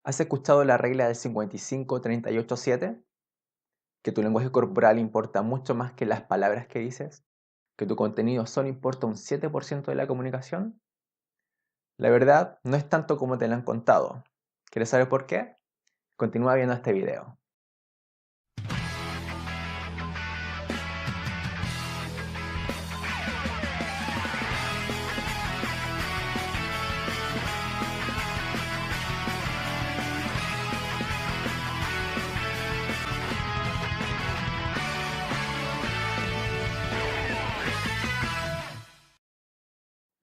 ¿Has escuchado la regla del 55-38-7? Que tu lenguaje corporal importa mucho más que las palabras que dices, que tu contenido solo importa un 7% de la comunicación. La verdad no es tanto como te lo han contado. ¿Quieres saber por qué? Continúa viendo este video.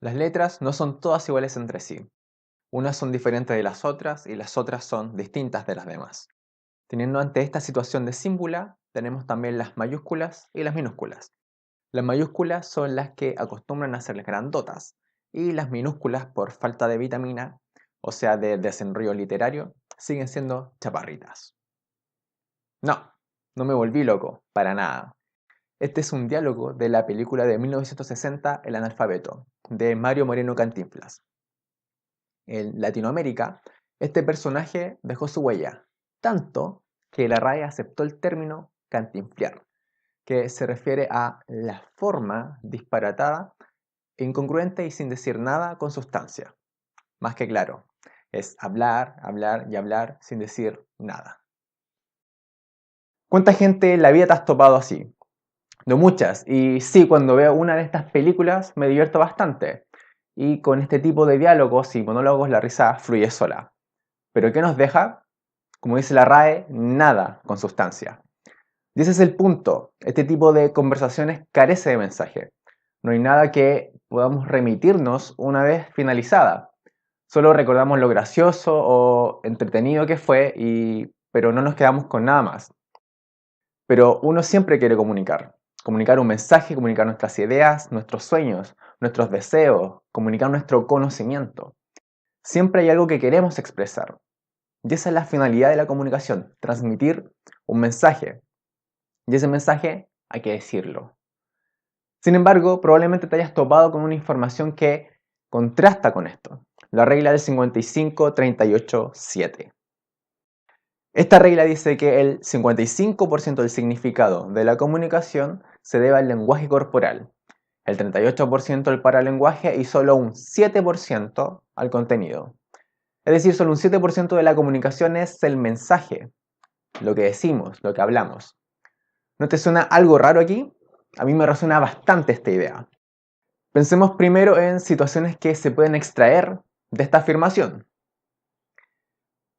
Las letras no son todas iguales entre sí. Unas son diferentes de las otras y las otras son distintas de las demás. Teniendo ante esta situación de símbula, tenemos también las mayúsculas y las minúsculas. Las mayúsculas son las que acostumbran a ser grandotas y las minúsculas, por falta de vitamina, o sea de desenrollo literario, siguen siendo chaparritas. No me volví loco, para nada. Este es un diálogo de la película de 1960 El analfabeto, de Mario Moreno Cantinflas. En Latinoamérica, este personaje dejó su huella, tanto que la RAE aceptó el término cantinflear, que se refiere a la forma disparatada, incongruente y sin decir nada con sustancia. Más que claro, es hablar, hablar y hablar sin decir nada. ¿Cuánta gente en la vida te has topado así? De muchas. Y sí, cuando veo una de estas películas me divierto bastante. Y con este tipo de diálogos y monólogos la risa fluye sola. ¿Pero qué nos deja? Como dice la RAE, nada con sustancia. Y ese es el punto. Este tipo de conversaciones carece de mensaje. No hay nada que podamos remitirnos una vez finalizada. Solo recordamos lo gracioso o entretenido que fue, pero no nos quedamos con nada más. Pero uno siempre quiere comunicar. Comunicar un mensaje, comunicar nuestras ideas, nuestros sueños, nuestros deseos, comunicar nuestro conocimiento. Siempre hay algo que queremos expresar. Y esa es la finalidad de la comunicación, transmitir un mensaje. Y ese mensaje hay que decirlo. Sin embargo, probablemente te hayas topado con una información que contrasta con esto. La regla del 55-38-7. Esta regla dice que el 55% del significado de la comunicación se debe al lenguaje corporal, el 38% al paralenguaje y solo un 7% al contenido. Es decir, solo un 7% de la comunicación es el mensaje, lo que decimos, lo que hablamos. ¿No te suena algo raro aquí? A mí me resuena bastante esta idea. Pensemos primero en situaciones que se pueden extraer de esta afirmación.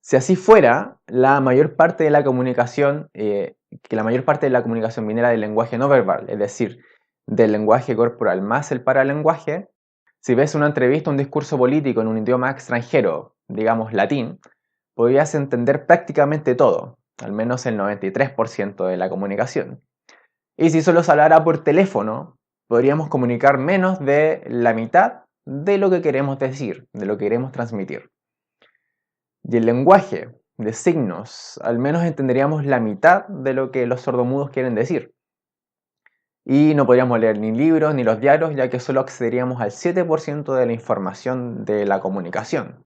Si así fuera, la mayor parte de la comunicación, que la mayor parte de la comunicación viniera del lenguaje no verbal, es decir, del lenguaje corporal más el paralenguaje, si ves una entrevista, un discurso político en un idioma extranjero, digamos latín, podrías entender prácticamente todo, al menos el 93% de la comunicación. Y si solo se hablara por teléfono, podríamos comunicar menos de la mitad de lo que queremos decir, de lo que queremos transmitir. Y el lenguaje de signos, al menos entenderíamos la mitad de lo que los sordomudos quieren decir. Y no podríamos leer ni libros ni los diarios, ya que solo accederíamos al 7% de la información de la comunicación.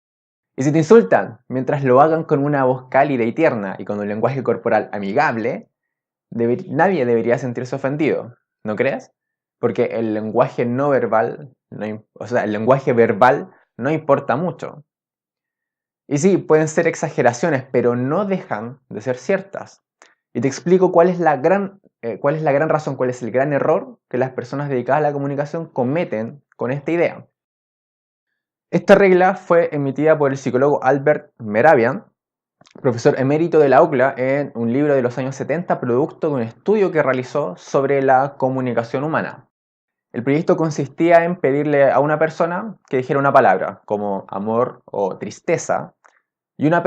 Y si te insultan, mientras lo hagan con una voz cálida y tierna y con un lenguaje corporal amigable, nadie debería sentirse ofendido, ¿no crees? Porque el lenguaje no verbal, el lenguaje verbal no importa mucho. Y sí, pueden ser exageraciones, pero no dejan de ser ciertas. Y te explico cuál es la gran razón, cuál es el gran error que las personas dedicadas a la comunicación cometen con esta idea. Esta regla fue emitida por el psicólogo Albert Mehrabian, profesor emérito de la UCLA, en un libro de los años 70, producto de un estudio que realizó sobre la comunicación humana. El proyecto consistía en pedirle a una persona que dijera una palabra, como amor o tristeza, y otra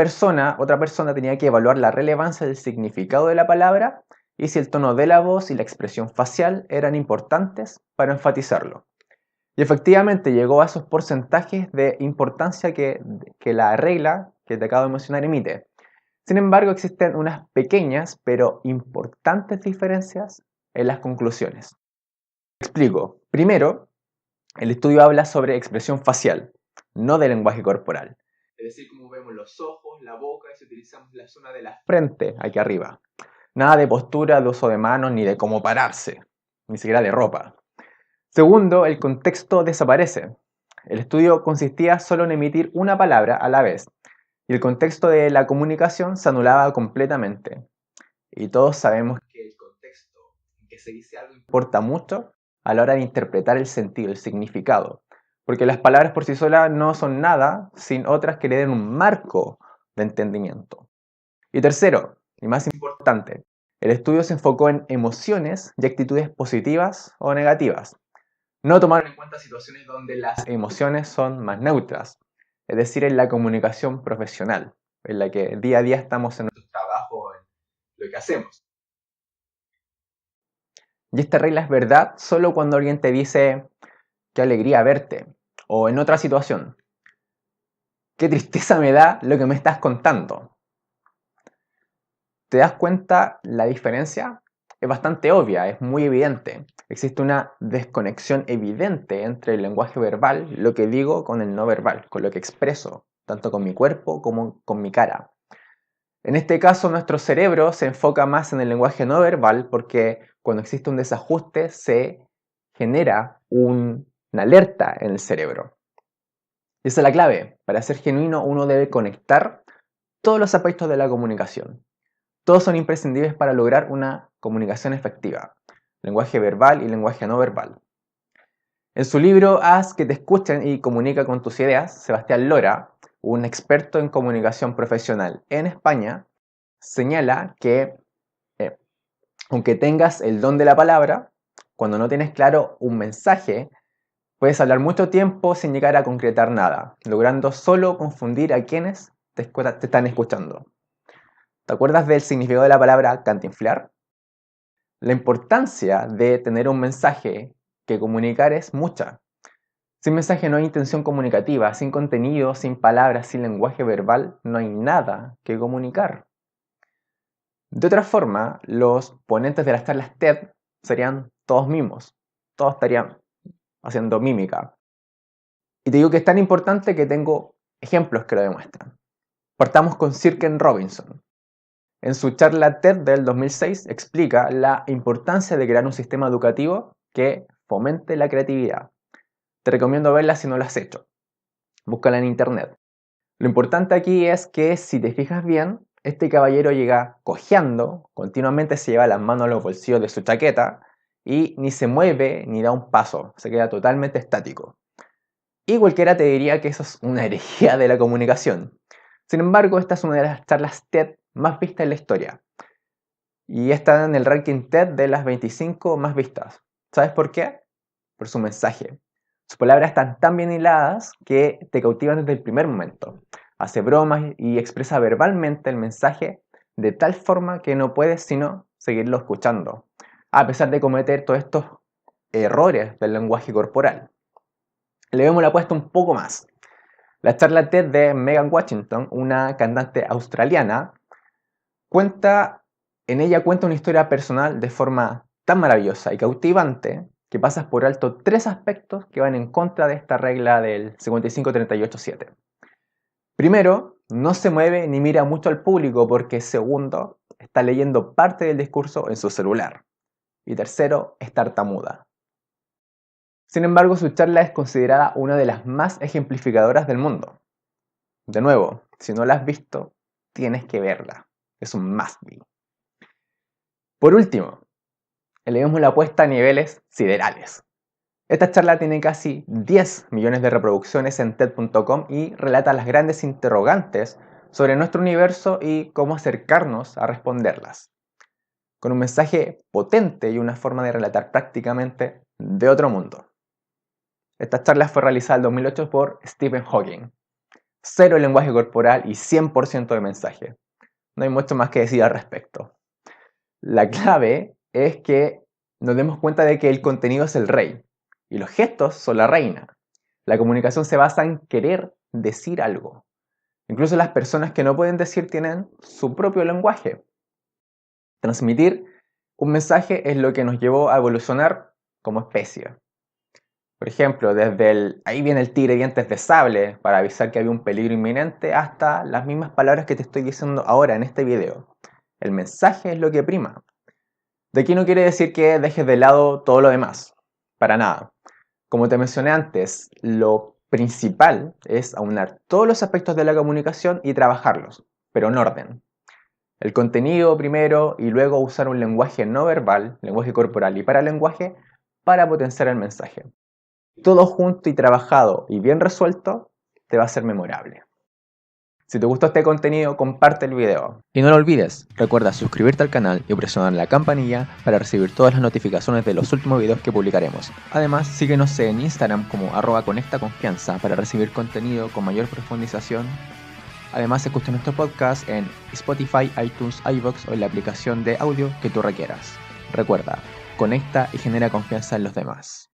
persona tenía que evaluar la relevancia del significado de la palabra y si el tono de la voz y la expresión facial eran importantes para enfatizarlo. Y efectivamente llegó a esos porcentajes de importancia que la regla que te acabo de mencionar emite. Sin embargo, existen unas pequeñas pero importantes diferencias en las conclusiones. Explico. Primero, el estudio habla sobre expresión facial, no de lenguaje corporal. es decir, cómo vemos los ojos, la boca, y si utilizamos la zona de la frente aquí arriba. Nada de postura, de uso de manos, ni de cómo pararse, ni siquiera de ropa. Segundo, el contexto desaparece. El estudio consistía solo en emitir una palabra a la vez, y el contexto de la comunicación se anulaba completamente. Y todos sabemos que el contexto en que se dice algo importa mucho a la hora de interpretar el sentido, el significado. Porque las palabras por sí solas no son nada sin otras que le den un marco de entendimiento. Y tercero, y más importante, el estudio se enfocó en emociones y actitudes positivas o negativas. No tomaron en cuenta situaciones donde las emociones son más neutras, es decir, en la comunicación profesional, en la que día a día estamos en nuestro trabajo, en lo que hacemos. Y esta regla es verdad solo cuando alguien te dice qué alegría verte, o en otra situación, qué tristeza me da lo que me estás contando. ¿Te das cuenta la diferencia? Es bastante obvia, es muy evidente. Existe una desconexión evidente entre el lenguaje verbal, lo que digo, con el no verbal, con lo que expreso, tanto con mi cuerpo como con mi cara. En este caso, nuestro cerebro se enfoca más en el lenguaje no verbal porque cuando existe un desajuste se genera una alerta en el cerebro. Y esa es la clave. Para ser genuino uno debe conectar todos los aspectos de la comunicación. Todos son imprescindibles para lograr una comunicación efectiva. Lenguaje verbal y lenguaje no verbal. En su libro Haz que te escuchen y comunica con tus ideas, Sebastián Lora, un experto en comunicación profesional en España, señala que aunque tengas el don de la palabra, cuando no tienes claro un mensaje, puedes hablar mucho tiempo sin llegar a concretar nada, logrando solo confundir a quienes te están escuchando. ¿Te acuerdas del significado de la palabra cantinflar? La importancia de tener un mensaje que comunicar es mucha. Sin mensaje no hay intención comunicativa, sin contenido, sin palabras, sin lenguaje verbal, no hay nada que comunicar. De otra forma, los ponentes de las charlas TED serían todos mimos, todos estarían haciendo mímica. Y te digo que es tan importante que tengo ejemplos que lo demuestran. Partamos con Sir Ken Robinson. En su charla TED del 2006 explica la importancia de crear un sistema educativo que fomente la creatividad. Te recomiendo verla si no lo has hecho. Búscala en internet. Lo importante aquí es que si te fijas bien, este caballero llega cojeando, continuamente se lleva las manos a los bolsillos de su chaqueta y ni se mueve ni da un paso, se queda totalmente estático. Y cualquiera te diría que eso es una herejía de la comunicación. Sin embargo, esta es una de las charlas TED más vistas en la historia. Y está en el ranking TED de las 25 más vistas. ¿Sabes por qué? Por su mensaje. Sus palabras están tan bien hiladas que te cautivan desde el primer momento. Hace bromas y expresa verbalmente el mensaje de tal forma que no puedes sino seguirlo escuchando, a pesar de cometer todos estos errores del lenguaje corporal. Le vemos la apuesta un poco más. La charla TED de Megan Washington, una cantante australiana, en ella cuenta una historia personal de forma tan maravillosa y cautivante que pasas por alto tres aspectos que van en contra de esta regla del 55-38-7. Primero, no se mueve ni mira mucho al público porque segundo, está leyendo parte del discurso en su celular. Y tercero, es tartamuda. Sin embargo, su charla es considerada una de las más ejemplificadoras del mundo. De nuevo, si no la has visto, tienes que verla. Es un must-be. Por último, elevemos la apuesta a niveles siderales. Esta charla tiene casi 10 millones de reproducciones en TED.com y relata las grandes interrogantes sobre nuestro universo y cómo acercarnos a responderlas. Con un mensaje potente y una forma de relatar prácticamente de otro mundo. Esta charla fue realizada en 2008 por Stephen Hawking. Cero lenguaje corporal y 100% de mensaje. No hay mucho más que decir al respecto. La clave es que nos demos cuenta de que el contenido es el rey y los gestos son la reina. La comunicación se basa en querer decir algo. Incluso las personas que no pueden decir tienen su propio lenguaje. Transmitir un mensaje es lo que nos llevó a evolucionar como especie. Por ejemplo, desde ahí viene el tigre dientes de sable para avisar que había un peligro inminente hasta las mismas palabras que te estoy diciendo ahora en este video. El mensaje es lo que prima. De aquí no quiere decir que dejes de lado todo lo demás, para nada. Como te mencioné antes, lo principal es aunar todos los aspectos de la comunicación y trabajarlos, pero en orden. El contenido primero y luego usar un lenguaje no verbal, lenguaje corporal y paralenguaje para potenciar el mensaje. Todo junto y trabajado y bien resuelto te va a ser memorable. Si te gustó este contenido, comparte el video. Y no lo olvides, recuerda suscribirte al canal y presionar la campanilla para recibir todas las notificaciones de los últimos videos que publicaremos. Además, síguenos en Instagram como @conectaconfianza para recibir contenido con mayor profundización. Además, escucha nuestro podcast en Spotify, iTunes, iVoox o en la aplicación de audio que tú requieras. Recuerda, conecta y genera confianza en los demás.